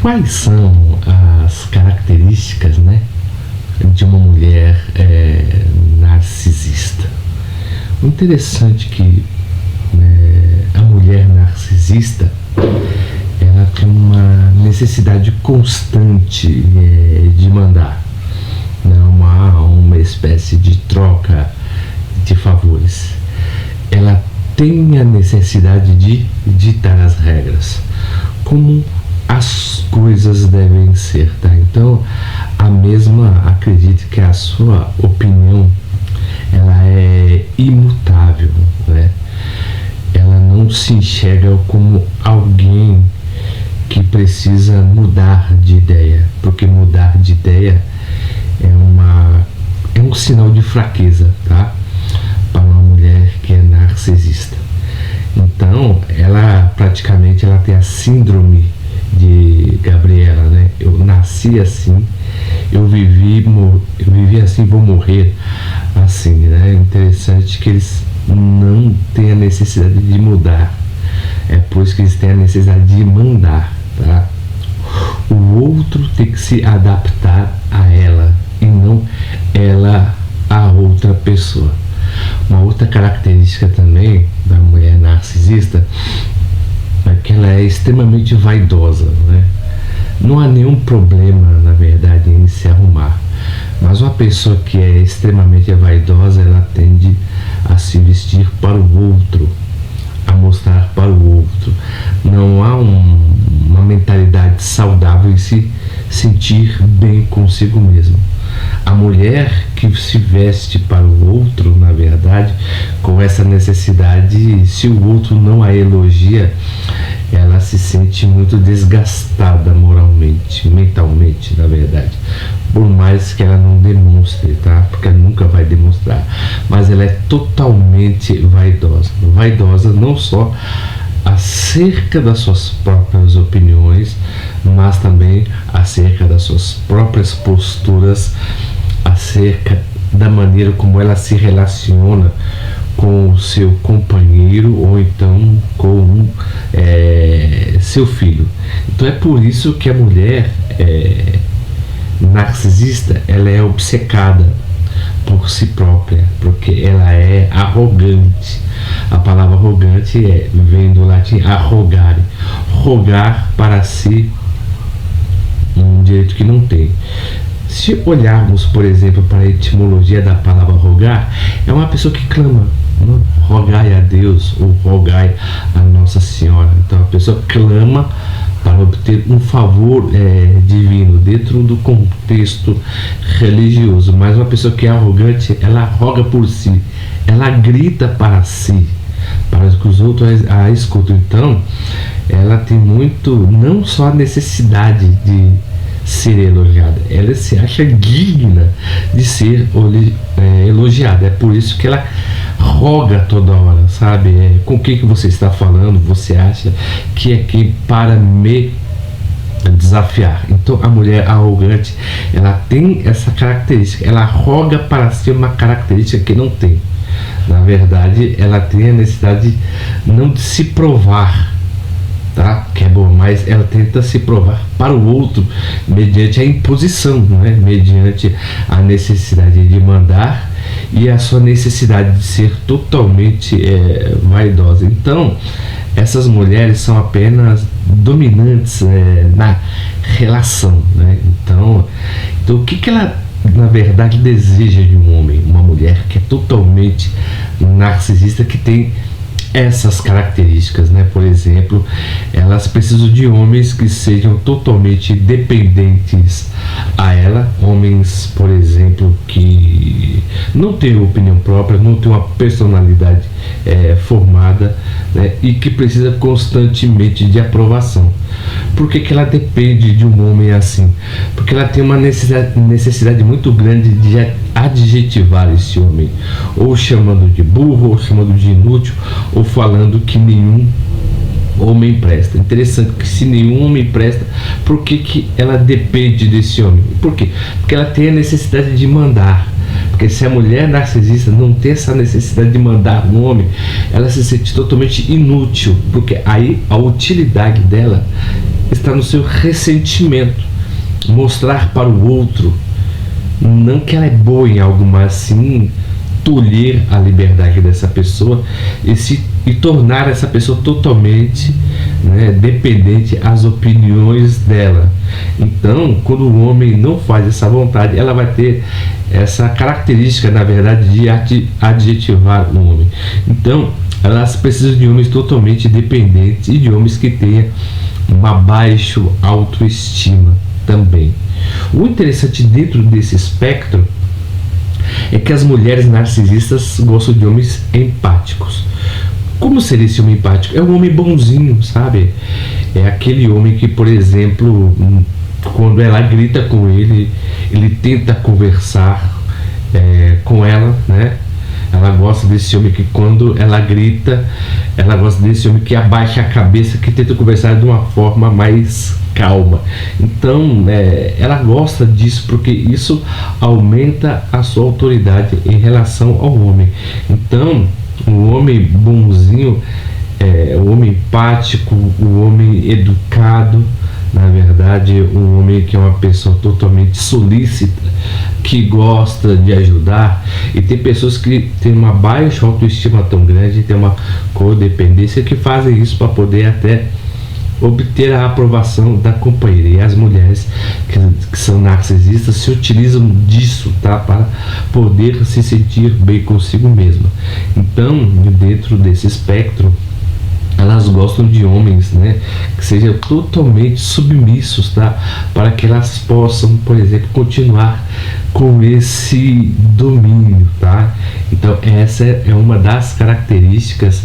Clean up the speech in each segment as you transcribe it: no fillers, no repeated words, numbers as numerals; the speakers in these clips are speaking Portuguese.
Quais são as características, né, de uma mulher narcisista? O interessante é que a mulher narcisista, ela tem uma necessidade constante de mandar, não há uma espécie de troca de favores. Ela tem a necessidade de ditar as regras, como as coisas devem ser, tá? Então, a mesma acredita que a sua opinião, ela é imutável, né? Ela não se enxerga como alguém que precisa mudar de ideia, porque mudar de ideia é um sinal de fraqueza, tá? Para uma mulher que é narcisista. Então, ela praticamente tem a síndrome de Gabriela, né? Eu nasci assim, eu vivi assim, vou morrer assim, né? Interessante que eles não têm a necessidade de mudar, é por isso que eles têm a necessidade de mandar, tá? O outro tem que se adaptar a ela e não ela a outra pessoa. Uma outra característica também da mulher narcisista é que ela é extremamente vaidosa, né? Não há nenhum problema, na verdade, em se arrumar, mas uma pessoa que é extremamente vaidosa, ela tende a se vestir para o outro, a mostrar para o outro. Não há uma mentalidade saudável em se sentir bem consigo mesmo. A mulher que se veste para o outro, na verdade, com essa necessidade, se o outro não a elogia, ela se sente muito desgastada moralmente, mentalmente, na verdade. Por mais que ela não demonstre, tá? Porque ela nunca vai demonstrar. Mas ela é totalmente vaidosa. Vaidosa não só acerca das suas próprias opiniões, mas também acerca das suas próprias posturas, acerca da maneira como ela se relaciona com o seu companheiro ou então com seu filho. Então é por isso que a mulher narcisista, ela é obcecada por si própria, porque ela é arrogante. A palavra arrogante vem do latim arrogare, rogar para si um direito que não tem. Se olharmos, por exemplo, para a etimologia da palavra rogar, é uma pessoa que clama, não? Rogai a Deus ou rogai a Nossa Senhora. Então a pessoa clama para obter um favor divino dentro do contexto religioso. Mas uma pessoa que é arrogante, ela roga por si, ela grita para si, para que os outros a escutem. Então ela tem muito, não só a necessidade de ser elogiada, ela se acha digna de ser elogiada. É por isso que ela roga toda hora, sabe? Com o que você está falando? Você acha que é quem para me desafiar? Então a mulher arrogante, ela tem essa característica, ela roga para si uma característica que não tem. Na verdade, ela tem a necessidade não de se provar, tá? Que é bom, mas ela tenta se provar para o outro mediante a imposição, né? Mediante a necessidade de mandar e a sua necessidade de ser totalmente vaidosa. Então essas mulheres são apenas dominantes na relação, né? Então o que ela na verdade deseja de um homem? Uma mulher que é totalmente narcisista, que tem essas características, né? Por exemplo, elas precisam de homens que sejam totalmente dependentes a ela, homens, por exemplo, que não têm opinião própria, não têm uma personalidade formada, né? E que precisa constantemente de aprovação. Por que ela depende de um homem assim? Porque ela tem uma necessidade muito grande de adjetivar esse homem, ou chamando de burro, ou chamando de inútil, ou falando que nenhum homem presta. Interessante que se nenhum homem presta, por que ela depende desse homem? Por quê? Porque ela tem a necessidade de mandar. Porque se a mulher narcisista não tem essa necessidade de mandar no homem, ela se sente totalmente inútil, porque aí a utilidade dela está no seu ressentimento. Mostrar para o outro, não que ela é boa em algo, mas sim tolher a liberdade dessa pessoa e tornar essa pessoa totalmente, né, dependente às opiniões dela. Então, quando o homem não faz essa vontade, ela vai ter essa característica, na verdade, de adjetivar o homem. Então, elas precisam de homens totalmente dependentes e de homens que tenham uma baixa autoestima também. O interessante dentro desse espectro é que as mulheres narcisistas gostam de homens empáticos. Como seria esse homem empático? É um homem bonzinho, sabe? É aquele homem que, por exemplo, quando ela grita com ele, ele tenta conversar com ela, né? Ela gosta desse homem que, quando ela grita, ela gosta desse homem que abaixa a cabeça, que tenta conversar de uma forma mais calma. Então, ela gosta disso porque isso aumenta a sua autoridade em relação ao homem. Então, o homem bonzinho, o homem empático, o homem educado, na verdade, um homem que é uma pessoa totalmente solícita, que gosta de ajudar. E tem pessoas que têm uma baixa autoestima tão grande, tem uma codependência, que fazem isso para poder até obter a aprovação da companheira. E as mulheres que são narcisistas se utilizam disso, tá, para poder se sentir bem consigo mesma. Então, dentro desse espectro, elas gostam de homens, né, que sejam totalmente submissos, tá, para que elas possam, por exemplo, continuar com esse domínio, tá? Então essa é uma das características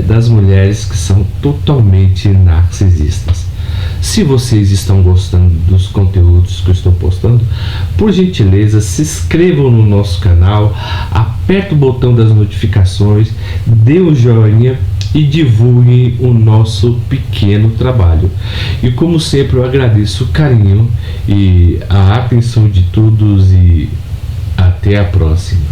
das mulheres que são totalmente narcisistas. Se vocês estão gostando dos conteúdos que eu estou postando, por gentileza, se inscrevam no nosso canal, aperta o botão das notificações, dê um joinha e divulguem o nosso pequeno trabalho. E como sempre, eu agradeço o carinho e a atenção de todos e até a próxima.